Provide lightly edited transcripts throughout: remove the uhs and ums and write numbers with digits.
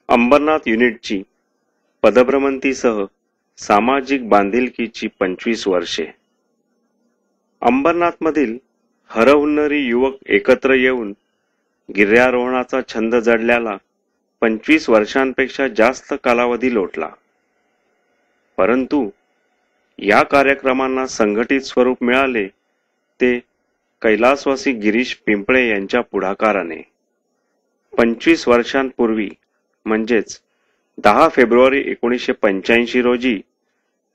अंबरनाथ युनिटची पदभ्रमंतीसह सामाजिक बांधिलकीची 25 वर्षे. अंबरनाथमधील हरहुन्नरी युवक एकत्र येऊन गिर्यारोहणाचा छंद जडल्याला 25 वर्षांपेक्षा जास्त कालावधी लोटला. परंतु या कार्यक्रमांना संघटित स्वरूप मिळाले ते कैलासवासी गिरीश पिंपळे यांच्या पुढाकाराने. 25 वर्षांपूर्वी म्हणजेच 10 फेब्रुवारी 1985 रोजी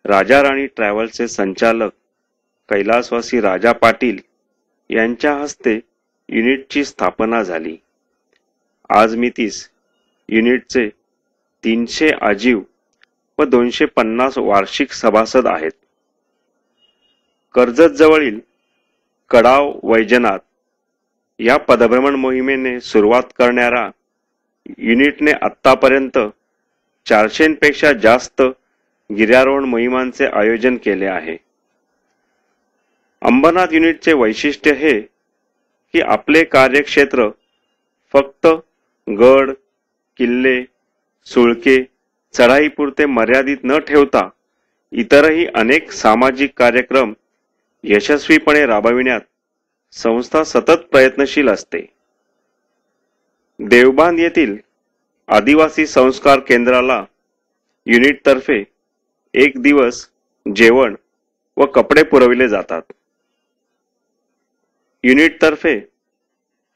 राजा राणी ट्रॅव्हल्सचे संचालक कैलासवासी राजा पाटील यांच्या हस्ते युनिटची स्थापना झाली. आज मितीस युनिटचे 300 आजीव व 250 वार्षिक सभासद आहेत. कर्जत जवळील कडाव वैजनाथ या पदभ्रमण मोहिमेने सुरुवात करणाऱ्या युनिटने आत्तापर्यंत 400 पेक्षा जास्त गिर्यारोहण मोहिमांचे आयोजन केले आहे. अंबरनाथ युनिटचे वैशिष्ट्य हे की आपले कार्यक्षेत्र फक्त गड, किल्ले, सुळके, चढाईपुरते मर्यादित न ठेवता इतरही अनेक सामाजिक कार्यक्रम यशस्वीपणे राबविण्यात संस्था सतत प्रयत्नशील असते. देवबांध येथील आदिवासी संस्कार केंद्राला युनिटतर्फे 1 दिवस जेवण व कपडे पुरविले जातात. युनिटतर्फे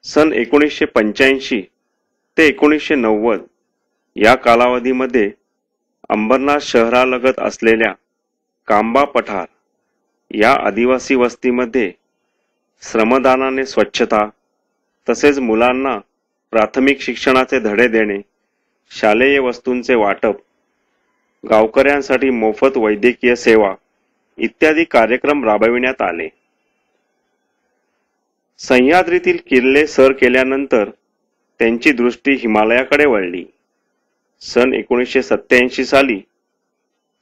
सन 1985 ते 1990 या कालावधीमध्ये अंबरनाथ शहरालगत असलेल्या कांबा पठार या आदिवासी वस्तीमध्ये श्रमदानाने स्वच्छता तसेच मुलांना प्राथमिक शिक्षणाचे धडे देणे, शालेय वस्तूंचे वाटप, गावकऱ्यांसाठी मोफत वैद्यकीय सेवा इत्यादी कार्यक्रम राबविण्यात आले. सह्याद्रीतील किल्ले सर केल्यानंतर त्यांची दृष्टी हिमालयाकडे वळली. सन 1987 साली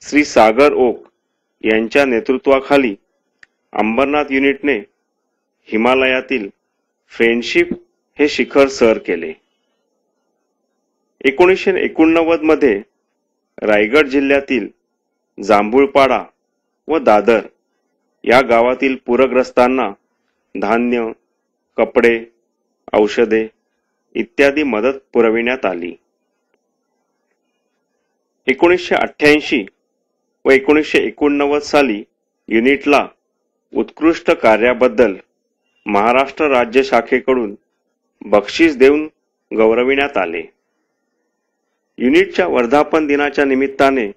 श्री सागर ओक यांच्या नेतृत्वाखाली अंबरनाथ युनिटने हिमालयातील फ्रेंडशिप हे शिखर सर केले. 1989 मध्ये रायगड जिल्ह्यातील जांभूळपाडा व दादर या गावातील पूरग्रस्तांना धान्य, कपडे, औषधे इत्यादी मदत पुरविण्यात आली. 1988 व 1989 साली युनिटला उत्कृष्ट कार्याबद्दल महाराष्ट्र राज्य शाखेकडून बक्षीस देऊन गौरविण्यात आले. युनिटच्या वर्धापन दिनाच्या निमित्ताने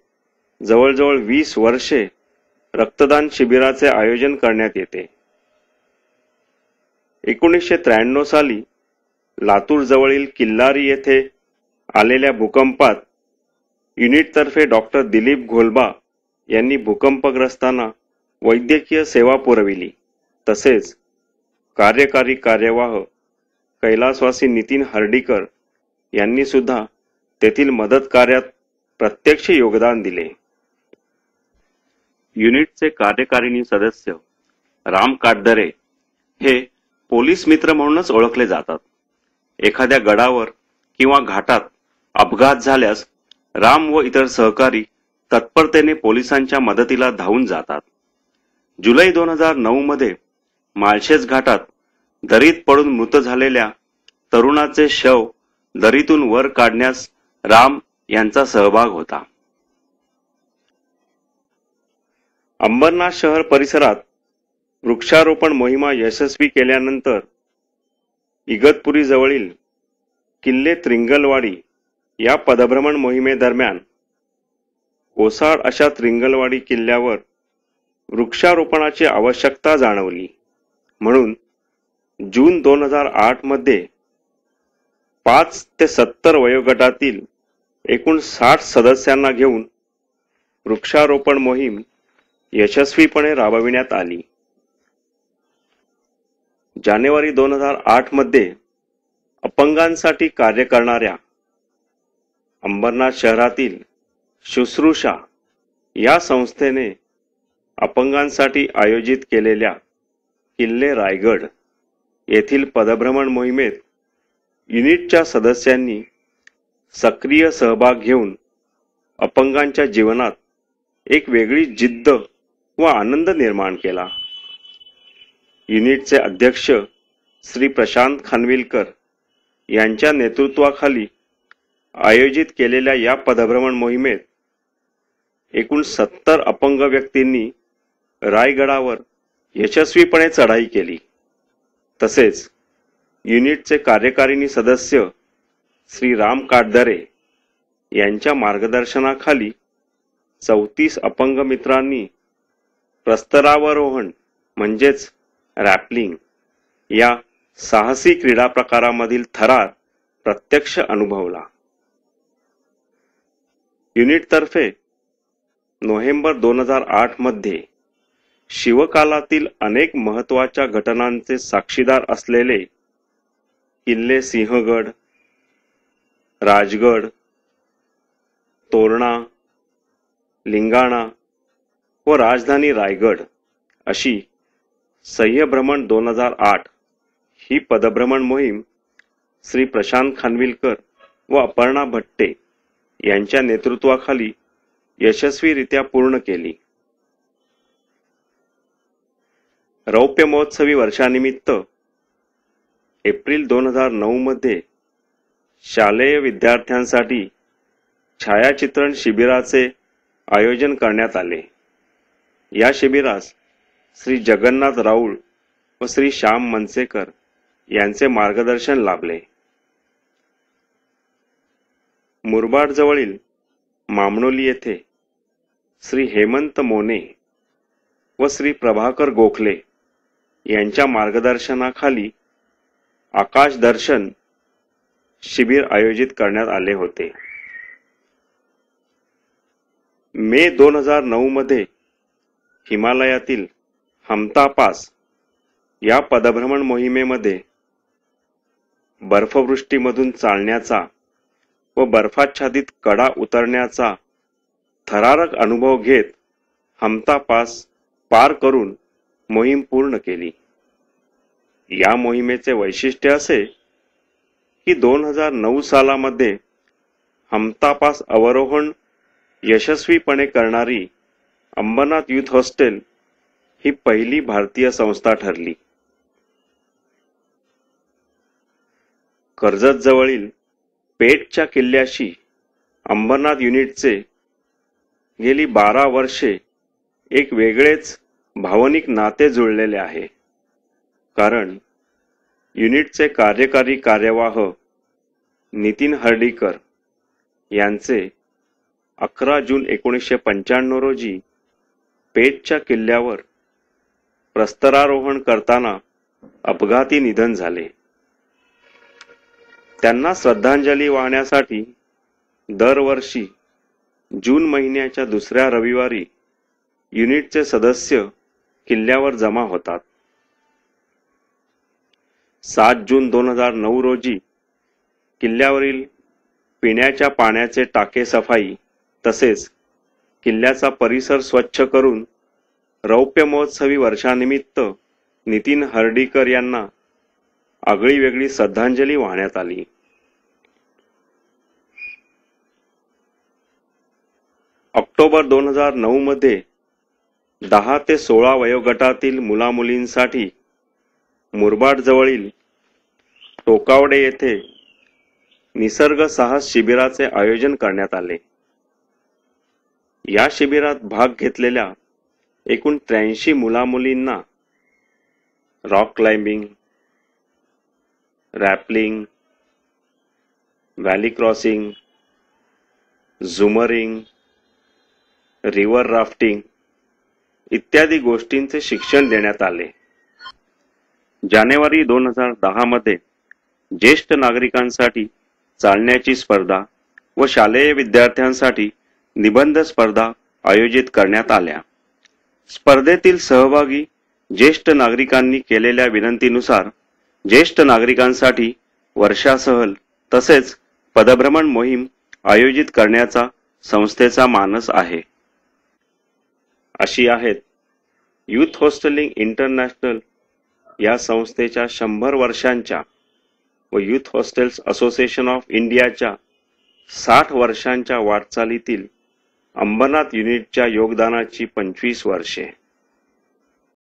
जवळजवळ 20 वर्षे रक्तदान शिबिराचे आयोजन करण्यात येते. 1993 साली लातूर जवळील किल्लारी येथे आलेल्या भूकंपात युनिटतर्फे डॉक्टर दिलीप घोलबा यांनी भूकंपग्रस्तांना वैद्यकीय सेवा पुरविली. तसेच कार्यकारी कार्यवाह कैलासवासी नितीन हर्डीकर यांनी सुद्धा तेथील मदत कार्यात प्रत्यक्ष योगदान दिले. युनिटचे कार्यकारिणी सदस्य राम काटदरे हे पोलीस मित्र म्हणूनच ओळखले जातात. एखाद्या गडावर किंवा घाटात अपघात झाल्यास राम व इतर सहकारी तत्परतेने पोलिसांच्या मदतीला धावून जातात. जुलै 2009 मध्ये माळशेज घाटात दरीत पडून मृत झालेल्या तरुणाचे शव दरीतून वर काढण्यास राम यांचा सहभाग होता. अंबरनाथ शहर परिसरात वृक्षारोपण मोहिमा यशस्वी केल्यानंतर इगतपुरी जवळील किल्ले त्रिंगलवाडी या पदभ्रमण मोहिमेदरम्यान ओसाड अशा त्रिंगलवाडी किल्ल्यावर वृक्षारोपणाची आवश्यकता जाणवली. म्हणून जून 2008 मध्ये 5 ते 70 वयोगटातील एकूण 60 सदस्यांना घेऊन वृक्षारोपण मोहीम यशस्वीपणे राबविण्यात आली. जानेवारी 2008 मध्ये अपंगांसाठी कार्य करणाऱ्या अंबरनाथ शहरातील शुश्रूषा या संस्थेने अपंगांसाठी आयोजित केलेल्या किल्ले रायगड येथील पदभ्रमण मोहिमेत युनिटच्या सदस्यांनी सक्रिय सहभाग घेऊन अपंगांच्या जीवनात एक वेगळी जिद्द व आनंद निर्माण केला. युनिटचे अध्यक्ष श्री प्रशांत खानविलकर यांच्या नेतृत्वाखाली आयोजित केलेल्या या पदभ्रमण मोहिमेत एकूण 70 अपंग व्यक्तींनी रायगडावर यशस्वीपणे चढाई केली. तसेच युनिटचे कार्यकारिणी सदस्य श्री राम काटदरे यांच्या मार्गदर्शनाखाली 34 अपंग मित्रांनी प्रस्तरावरोहण म्हणजेच रॅपलिंग या साहसी क्रीडा प्रकारामधील थरार प्रत्यक्ष अनुभवला. युनिटतर्फे नोव्हेंबर 2008 मध्ये शिवकालातील अनेक महत्त्वाच्या घटनांचे साक्षीदार असलेले किल्ले सिंहगड, राजगड, तोरणा, लिंगाणा व राजधानी रायगड अशी सह्यभ्रमण 2008 ही पदभ्रमण मोहीम श्री प्रशांत खानविलकर व अपर्णा भट्टे यांच्या नेतृत्वाखाली यशस्वीरित्या पूर्ण केली. रौप्य महोत्सवी वर्षानिमित्त एप्रिल 2009 मध्ये शालेय विद्यार्थ्यांसाठी छायाचित्रण शिबिराचे आयोजन करण्यात आले. या शिबिरास श्री जगन्नाथ राऊळ व श्री श्याम मनसेकर यांचे मार्गदर्शन लाभले. मुरबाड जवळील मामणोली येथे श्री हेमंत मोने व श्री प्रभाकर गोखले यांच्या मार्गदर्शनाखाली आकाश दर्शन शिबिर आयोजित करण्यात आले होते. मे 2009 मध्ये हिमालयातील हमता पास या पदभ्रमण मोहिमेमध्ये बर्फवृष्टीमधून चालण्याचा व बर्फाच्छादित कडा उतरण्याचा थरारक अनुभव घेत हमता पास पार करून मोहीम पूर्ण केली. या मोहिमेचे वैशिष्ट्य असे की 2009 सालामध्ये हमता पास अवरोहण यशस्वीपणे करणारी अंबरनाथ युथ हॉस्टेल ही पहिली भारतीय संस्था ठरली. कर्जत जवळील पेठच्या किल्ल्याशी अंबरनाथ युनिटचे गेली 12 वर्षे एक वेगळेच भावनिक नाते जुळलेले आहे. कारण युनिटचे कार्यकारी कार्यवाह नितीन हर्डीकर यांचे 11 जून 1995 रोजी पेठच्या किल्ल्यावर प्रस्तरारोहण करताना अपघाती निधन झाले. त्यांना श्रद्धांजली वाहण्यासाठी दरवर्षी जून महिन्याच्या दुसऱ्या रविवारी युनिटचे सदस्य किल्ल्यावर जमा होतात. 7 जून 2009 रोजी किल्ल्यावरील पिण्याच्या पाण्याचे टाके सफाई तसेच किल्ल्याचा परिसर स्वच्छ करून रौप्य महोत्सवी वर्षानिमित्त नितीन हर्डीकर यांना आगळी वेगळी श्रद्धांजली वाहण्यात आली. ऑक्टोबर 2009 मध्ये 10 ते 16 वयोगटातील मुलामुलींसाठी मुरबाड जवळील टोकावडे येथे निसर्ग साहस शिबिराचे आयोजन करण्यात आले. या शिबिरात भाग घेतलेल्या एकूण 83 मुलामुलींना rock climbing, rappelling, valley crossing, jumaring, river rafting इत्यादी गोष्टींचे शिक्षण देण्यात आले. जानेवारी 2010 मध्ये ज्येष्ठ नागरिकांसाठी चालण्याची स्पर्धा व शालेय विद्यार्थ्यांसाठी निबंध स्पर्धा आयोजित करण्यात आल्या. स्पर्धेतील सहभागी ज्येष्ठ नागरिकांनी केलेल्या विनंतीनुसार ज्येष्ठ नागरिकांसाठी वर्षा सहल तसेच पदभ्रमण मोहीम आयोजित करण्याचा संस्थेचा मानस आहे. अशी आहेत युथ हॉस्टेलिंग इंटरनॅशनल या संस्थेच्या 100 वर्षांच्या व युथ हॉस्टेल्स असोसिएशन ऑफ इंडियाच्या 60 वर्षांच्या वाटचालीतील अंबरनाथ युनिटच्या योगदानाची 25 वर्षे.